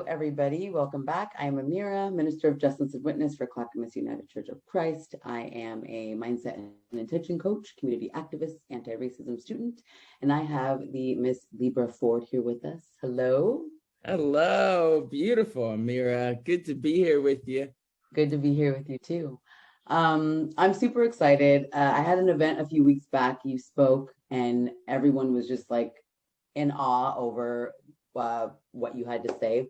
Everybody, welcome back. I am Amira, Minister of Justice and Witness for Clackamas United Church of Christ. I am a mindset and intention coach, community activist, anti-racism student, and I have the Miss Libra Forde here with us. Hello. Hello, beautiful Amira. Good to be here with you. Good to be here with you too. I'm super excited. I had an event a few weeks back. You spoke, and everyone was just like in awe over what you had to say.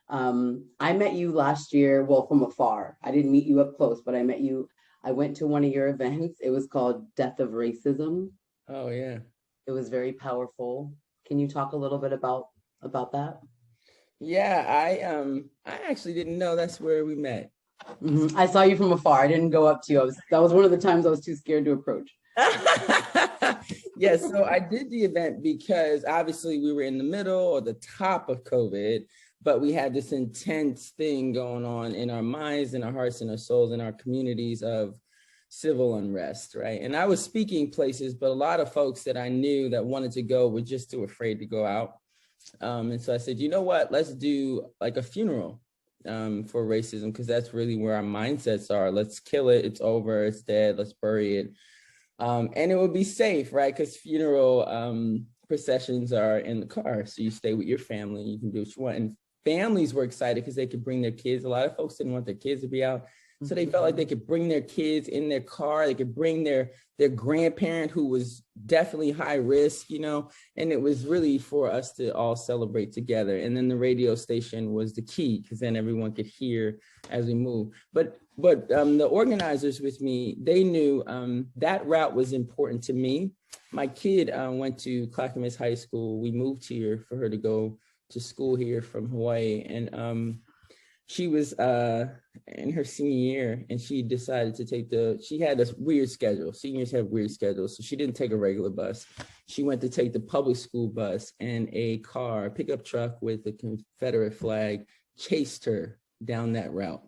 I met you last year, well, from afar. I didn't meet you up close, but I met you. I went to one of your events. It was called Death of Racism. Oh, yeah. It was very powerful. Can you talk a little bit about that? Yeah, I actually didn't know that's where we met. Mm-hmm. I saw you from afar. I didn't go up to you. That was one of the times I was too scared to approach. Yeah, so I did the event because obviously we were in the middle or the top of COVID, but we had this intense thing going on in our minds, in our hearts, and our souls, in our communities of civil unrest, right? And I was speaking places, but a lot of folks that I knew that wanted to go were just too afraid to go out. And so I said, you know what, let's do like a funeral for racism, because that's really where our mindsets are. Let's kill it. It's over. It's dead. Let's bury it. And it would be safe, right? Because funeral processions are in the car. So you stay with your family. You can do what you want. And families were excited because they could bring their kids. A lot of folks didn't want their kids to be out. So they felt like they could bring their kids in their car. They could bring their grandparent who was definitely high risk, you know, and it was really for us to all celebrate together. And then the radio station was the key, because then everyone could hear as we move. But the organizers with me, they knew that route was important to me. My kid went to Clackamas High School. We moved here for her to go to school here from Hawaii. And she was in her senior year, and she decided to she had a weird schedule. Seniors have weird schedules. So she didn't take a regular bus. She went to take the public school bus, and a pickup truck with the Confederate flag chased her down that route.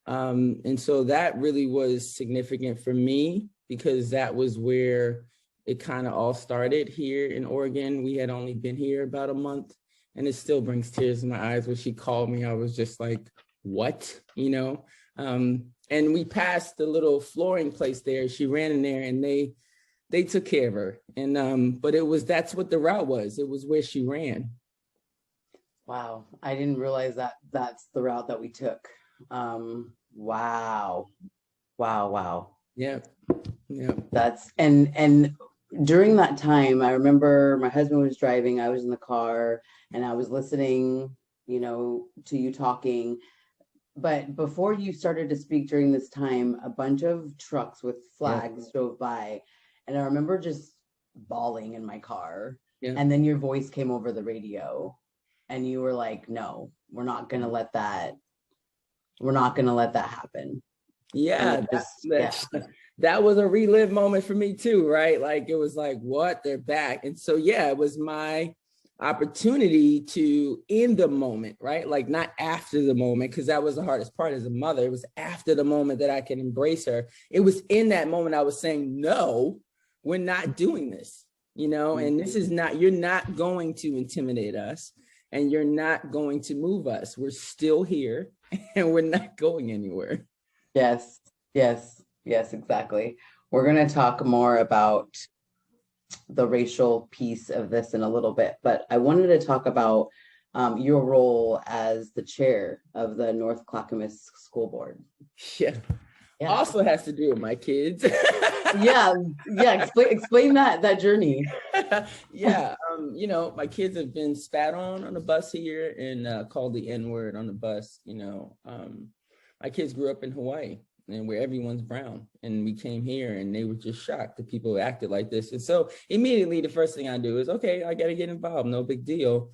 And so that really was significant for me, because that was where it kind of all started here in Oregon. We had only been here about a month. And it still brings tears in my eyes when she called me. I was just like, what, you know? And we passed the little flooring place there. She ran in there, and they took care of her. And but that's what the route was. It was where she ran. Wow, I didn't realize that that's the route that we took. Wow. Yeah. That's and during that time, I remember my husband was driving, I was in the car, and I was listening, you know, to you talking. But before you started to speak during this time, a bunch of trucks with flags drove by, and I remember just bawling in my car. Yeah. And then your voice came over the radio, and you were like, no, we're not going to let that happen. Yeah, that was a relive moment for me too, right? Like, it was like, what? They're back. And so, yeah, it was my opportunity to end the moment, right? Like, not after the moment, because that was the hardest part as a mother. It was after the moment that I can embrace her. It was in that moment I was saying, no, we're not doing this, you know, and this is not, you're not going to intimidate us, and you're not going to move us. We're still here, and we're not going anywhere. Yes, exactly. We're going to talk more about the racial piece of this in a little bit, but I wanted to talk about your role as the chair of the North Clackamas School Board. Yeah. Also has to do with my kids. yeah. Explain that journey. Yeah. You know, my kids have been spat on the bus here, and called the N-word on the bus. You know, my kids grew up in Hawaii, and where everyone's brown, and we came here, and they were just shocked that people acted like this. And so immediately the first thing I do is, okay, I got to get involved. No big deal,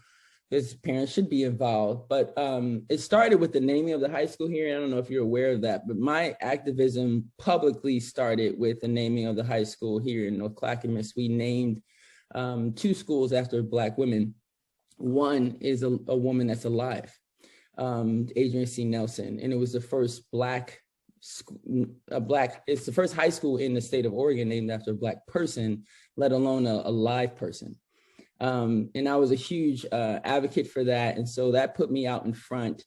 because parents should be involved. But it started with the naming of the high school here. I don't know if you're aware of that, but my activism publicly started with the naming of the high school here in North Clackamas. We named 2 schools after Black women. One is a woman that's alive, Adrian C. Nelson, and it was the first it's the first high school in the state of Oregon named after a Black person, let alone a live person. And I was a huge advocate for that. And so that put me out in front.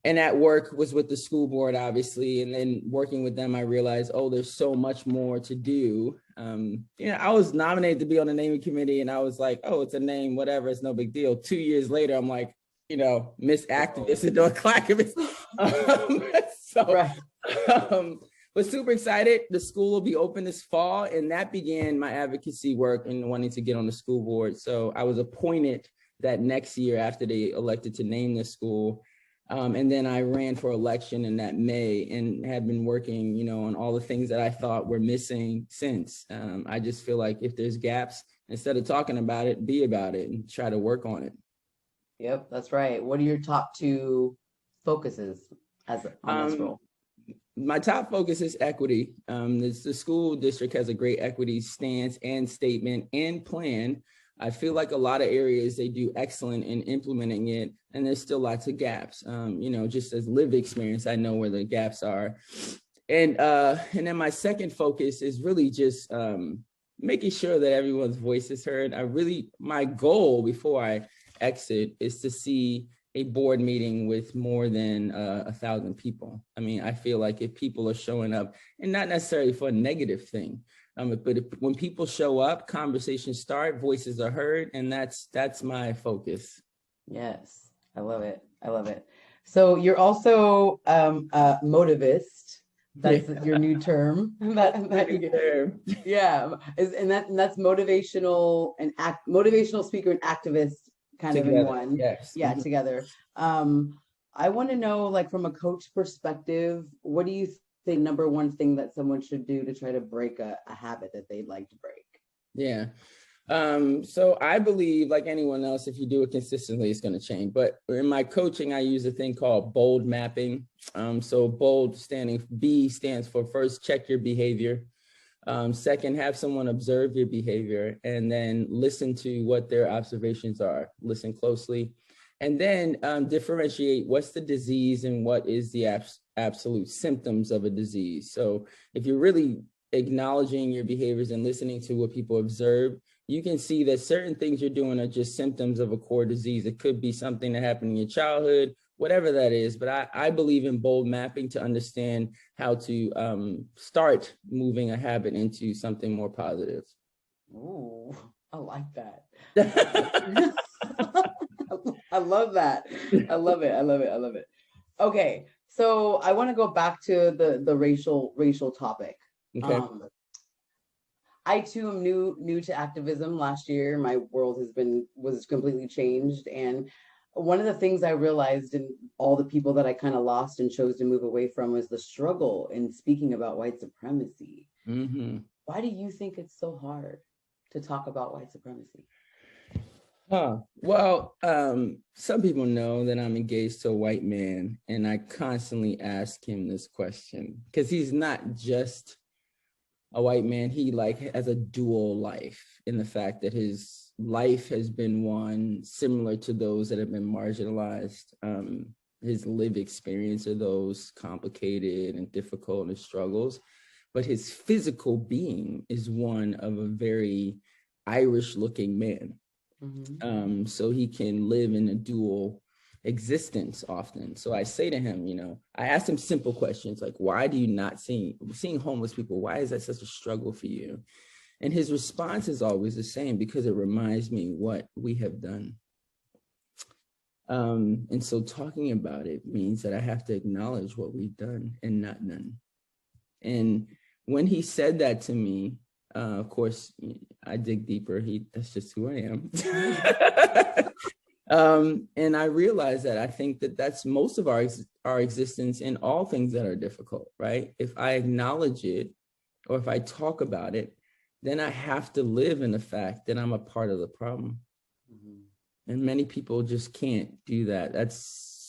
And at work was with the school board, obviously. And then working with them, I realized, oh, there's so much more to do. I was nominated to be on the naming committee, and I was like, oh, it's a name, whatever, it's no big deal. 2 years later, I'm like, Miss Activist and doing Clackamas. But super excited. The school will be open this fall, and that began my advocacy work and wanting to get on the school board. So I was appointed that next year after they elected to name the school. And then I ran for election in that May and have been working, on all the things that I thought were missing since. I just feel like if there's gaps, instead of talking about it, be about it and try to work on it. Yep, that's right. What are your top 2 focuses on this role? My top focus is equity. The school district has a great equity stance and statement and plan. I feel like a lot of areas they do excellent in implementing it, and there's still lots of gaps. Just as lived experience, I know where the gaps are. And then my second focus is really just making sure that everyone's voice is heard. My goal before I exit is to see a board meeting with more than 1,000 people. I mean, I feel like if people are showing up, and not necessarily for a negative thing, but when people show up, conversations start, voices are heard, and that's my focus. Yes, I love it. I love it. So you're also a motivist. That's your new term. Yeah, and that's motivational and motivational speaker and activist kind together. Of in one. Yes. Yeah, together. I want to know, like, from a coach perspective, what do you think number one thing that someone should do to try to break a habit that they'd like to break? Yeah. So I believe, like anyone else, if you do it consistently, it's going to change. But in my coaching, I use a thing called bold mapping. So bold B stands for first, check your behavior. Second, have someone observe your behavior and then listen to what their observations are. Listen closely. And then differentiate what's the disease and what is the absolute symptoms of a disease. So if you're really acknowledging your behaviors and listening to what people observe, you can see that certain things you're doing are just symptoms of a core disease. It could be something that happened in your childhood, whatever that is. But I believe in bold mapping to understand how to start moving a habit into something more positive. Ooh, I like that. I love that. I love it. I love it. I love it. Okay, so I want to go back to the racial topic. Okay. I too am new to activism. Last year, my world was completely changed, and one of the things I realized in all the people that I kind of lost and chose to move away from was the struggle in speaking about white supremacy. Mm-hmm. Why do you think it's so hard to talk about white supremacy? Well, some people know that I'm engaged to a white man, and I constantly ask him this question because he's not just a white man. He has a dual life in the fact that his life has been one similar to those that have been marginalized. His lived experience are those complicated and difficult and struggles, but his physical being is one of a very Irish looking man. Mm-hmm. So he can live in a dual existence often. So I say to him, I ask him simple questions like, why do you not seeing homeless people? Why is that such a struggle for you? And his response is always the same, because it reminds me what we have done. And so talking about it means that I have to acknowledge what we've done and not done. And when he said that to me, of course, I dig deeper. That's just who I am. And I realized that I think that that's most of our existence in all things that are difficult, right? If I acknowledge it, or if I talk about it, then I have to live in the fact that I'm a part of the problem. Mm-hmm. And many people just can't do that. That's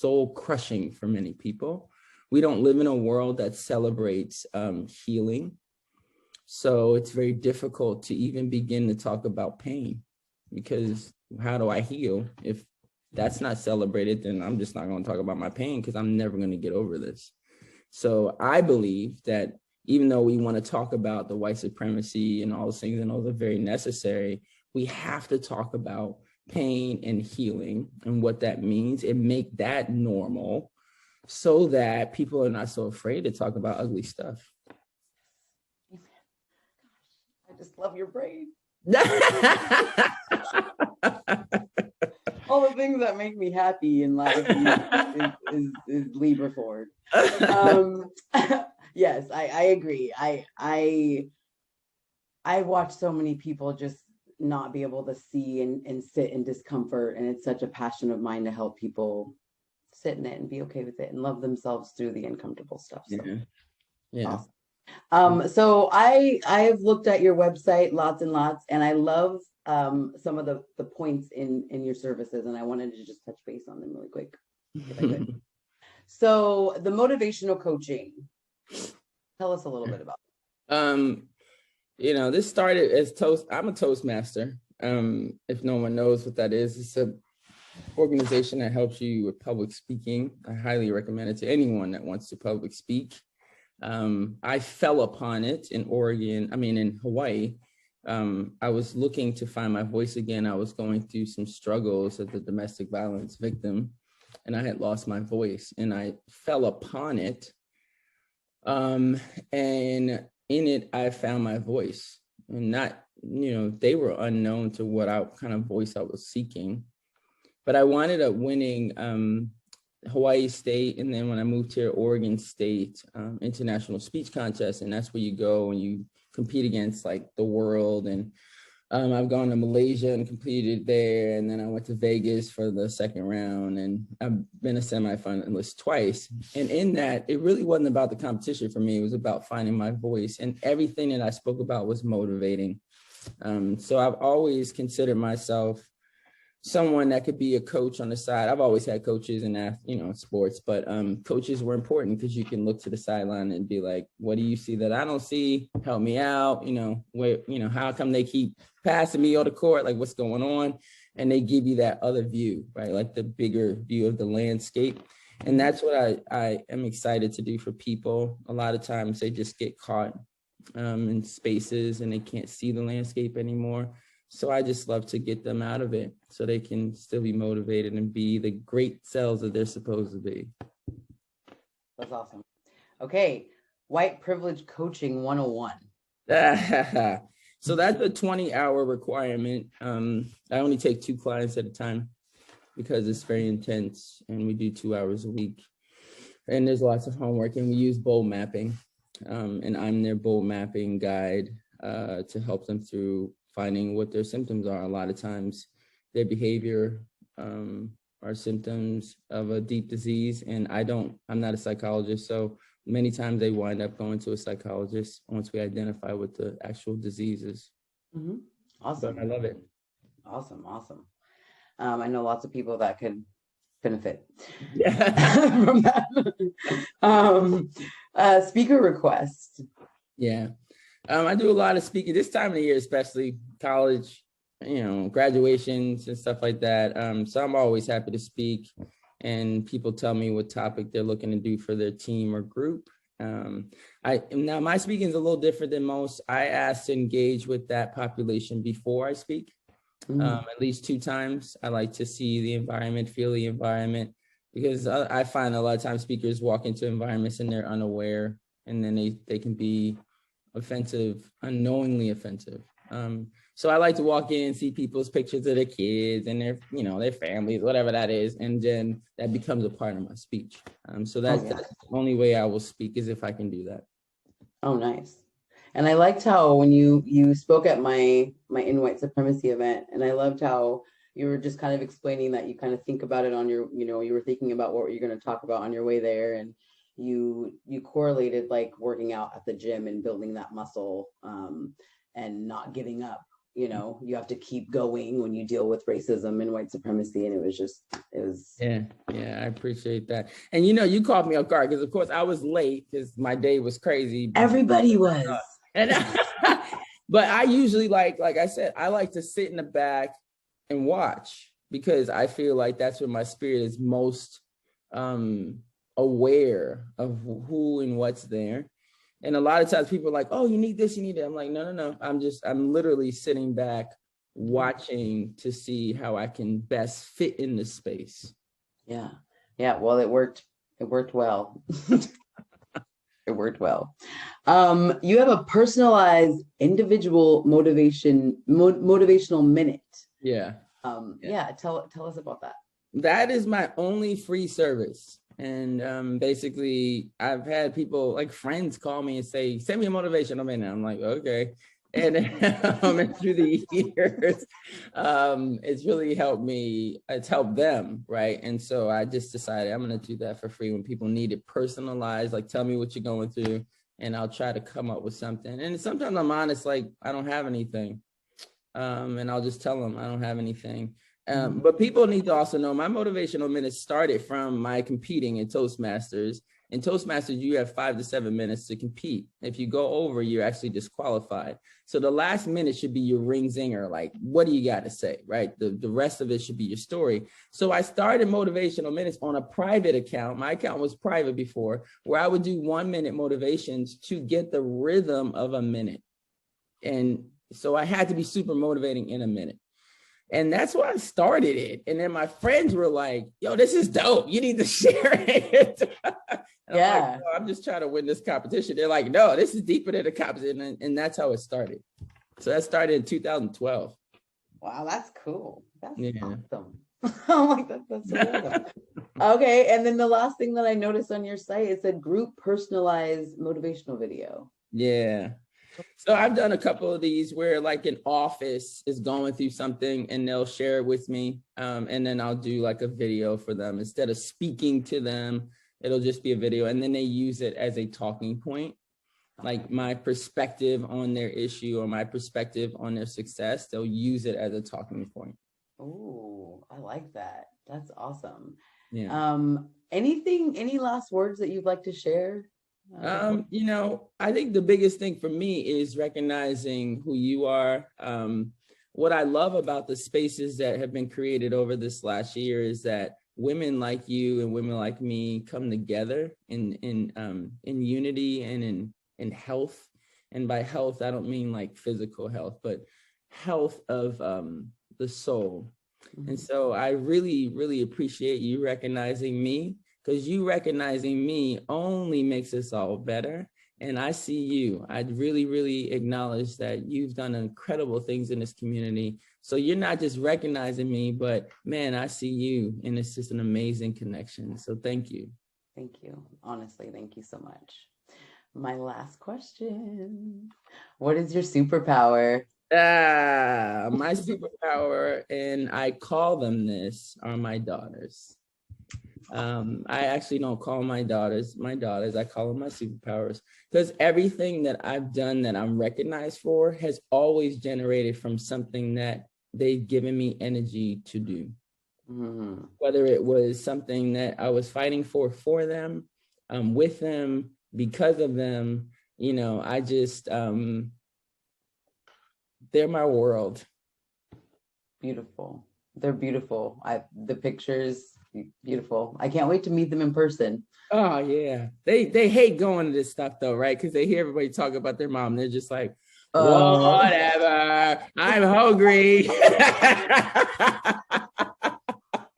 soul crushing for many people. We don't live in a world that celebrates healing. So it's very difficult to even begin to talk about pain, because how do I heal? If that's not celebrated, then I'm just not going to talk about my pain, because I'm never going to get over this. So I believe that even though we want to talk about the white supremacy and all those things, and those are very necessary, we have to talk about pain and healing and what that means and make that normal so that people are not so afraid to talk about ugly stuff. I just love your brain. All the things that make me happy in life is Libra Forde. Yes, I agree. I watch so many people just not be able to see and sit in discomfort, and it's such a passion of mine to help people sit in it and be okay with it and love themselves through the uncomfortable stuff. So. Yeah. Awesome. So I've looked at your website lots and lots, and I love some of the points in your services, and I wanted to just touch base on them really quick, if I could. So the motivational coaching, tell us a little bit about it. This started as I'm a Toastmaster. If no one knows what that is, it's a organization that helps you with public speaking. I highly recommend it to anyone that wants to public speak. I fell upon it in Hawaii. I was looking to find my voice again. I was going through some struggles as a domestic violence victim, and I had lost my voice, and I fell upon it. And in it, I found my voice, and they were unknown to what kind of voice I was seeking, but I wound up winning Hawaii State, and then when I moved here, Oregon State International Speech Contest, and that's where you go and you compete against like the world. And I've gone to Malaysia and competed there, and then I went to Vegas for the second round, and I've been a semifinalist twice. And in that, it really wasn't about the competition for me. It was about finding my voice, and everything that I spoke about was motivating. So I've always considered myself someone that could be a coach on the side. I've always had coaches in sports, but coaches were important because you can look to the sideline and be like, what do you see that I don't see? Help me out. How come they keep passing me on the court? Like, what's going on? And they give you that other view, right? Like the bigger view of the landscape. And that's what I am excited to do for people. A lot of times they just get caught in spaces and they can't see the landscape anymore. So I just love to get them out of it so they can still be motivated and be the great selves that they're supposed to be. That's awesome. Okay, white privilege coaching 101. So that's a 20-hour requirement. I only take 2 clients at a time because it's very intense, and we do 2 hours a week. And there's lots of homework, and we use bowl mapping. And I'm their bowl mapping guide to help them through finding what their symptoms are. A lot of times their behavior are symptoms of a deep disease. And I'm not a psychologist. So many times they wind up going to a psychologist once we identify what the actual disease is. Mm-hmm. Awesome. But I love it. Awesome. I know lots of people that could benefit from that. Speaker request. Yeah. I do a lot of speaking this time of the year, especially college, graduations and stuff like that. So I'm always happy to speak, and people tell me what topic they're looking to do for their team or group. Now my speaking is a little different than most. I ask to engage with that population before I speak, at least 2 times. I like to see the environment, feel the environment, because I find a lot of times speakers walk into environments and they're unaware, and then they can be offensive, unknowingly offensive. So I like to walk in and see people's pictures of their kids and their families, whatever that is, and then that becomes a part of my speech. So that's the only way I will speak, is if I can do that. Oh, nice. And I liked how when you spoke at my White Supremacy event, and I loved how you were just kind of explaining that you kind of think about it on your, you were thinking about what you're going to talk about on your way there, and you correlated like working out at the gym and building that muscle, and not giving up. You have to keep going when you deal with racism and white supremacy. And it was yeah, I appreciate that. And you caught me off guard because of course I was late because my day was crazy. Everybody was. But I usually like I said, I like to sit in the back and watch, because I feel like that's where my spirit is most aware of who and what's there. And a lot of times people are like, oh, you need this, you need that. I'm like, no. I'm literally sitting back, watching to see how I can best fit in the space. Yeah. Yeah. Well, it worked well. It worked well. You have a personalized individual motivational minute. Yeah. Tell us about that. That is my only free service. And basically, I've had people, like friends, call me and say, send me a motivational minute. I'm like, okay. And, and through the years, it's really helped me. It's helped them, right? And so I just decided I'm going to do that for free when people need it personalized. Like, tell me what you're going through, and I'll try to come up with something. And sometimes I'm honest, like, I don't have anything, and I'll just tell them I don't have anything. But people need to also know my motivational minutes started from my competing in Toastmasters. In Toastmasters, you have 5 to 7 minutes to compete. If you go over, you're actually disqualified. So the last minute should be your ring zinger. Like, what do you got to say, right? The rest of it should be your story. So I started motivational minutes on a private account. My account was private before, where I would do 1 minute motivations to get the rhythm of a minute. And so I had to be super motivating in a minute. And that's why I started it. And then my friends were like, yo, this is dope. You need to share it. Yeah. I'm just trying to win this competition. They're like, no, this is deeper than the competition. And that's how it started. So that started in 2012. Wow, that's cool. That's awesome. Oh my God, that's so awesome. Okay. And then the last thing that I noticed on your site, it said group personalized motivational video. Yeah. So I've done a couple of these where like an office is going through something and they'll share it with me. And then I'll do like a video for them. Instead of speaking to them, it'll just be a video. And then they use it as a talking point, like my perspective on their issue or my perspective on their success. They'll use it as a talking point. Oh, I like that. That's awesome. Yeah. Any last words that you'd like to share? I think the biggest thing for me is recognizing who you are. What I love about the spaces that have been created over this last year is that women like you and women like me come together in unity and in health. And by health, I don't mean like physical health, but health of the soul. Mm-hmm. And so I really, really appreciate you recognizing me, because you recognizing me only makes us all better. And I see you. I'd really, really acknowledge that you've done incredible things in this community. So you're not just recognizing me, but man, I see you. And it's just an amazing connection. So thank you. Thank you. Honestly, thank you so much. My last question. What is your superpower? My superpower, and I call them this, are my daughters. I actually don't call my daughters, I call them my superpowers, because everything that I've done that I'm recognized for has always generated from something that they've given me energy to do. Mm-hmm. Whether it was something that I was fighting for them, with them, because of them, I just, they're my world. Beautiful. They're beautiful. The pictures, beautiful. I can't wait to meet them in person. Oh yeah. They hate going to this stuff though, right? Because they hear everybody talk about their mom. They're just like, whatever, I'm hungry.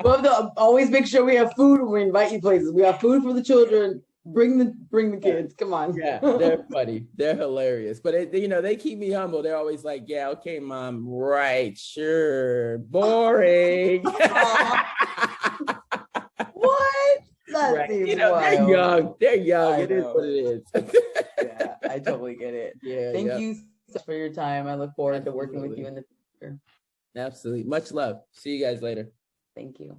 Well, to always make sure we have food when we invite you places. We have food for the children. Bring the kids. Come on. Yeah, they're funny. They're hilarious. But they keep me humble. They're always like, yeah, okay, mom. Right, sure. Boring. What? That right. Seems wild. They're young. It is what it is. Yeah, I totally get it. Yeah. Thank you so much for your time. I look forward to working with you in the future. Absolutely. Much love. See you guys later. Thank you.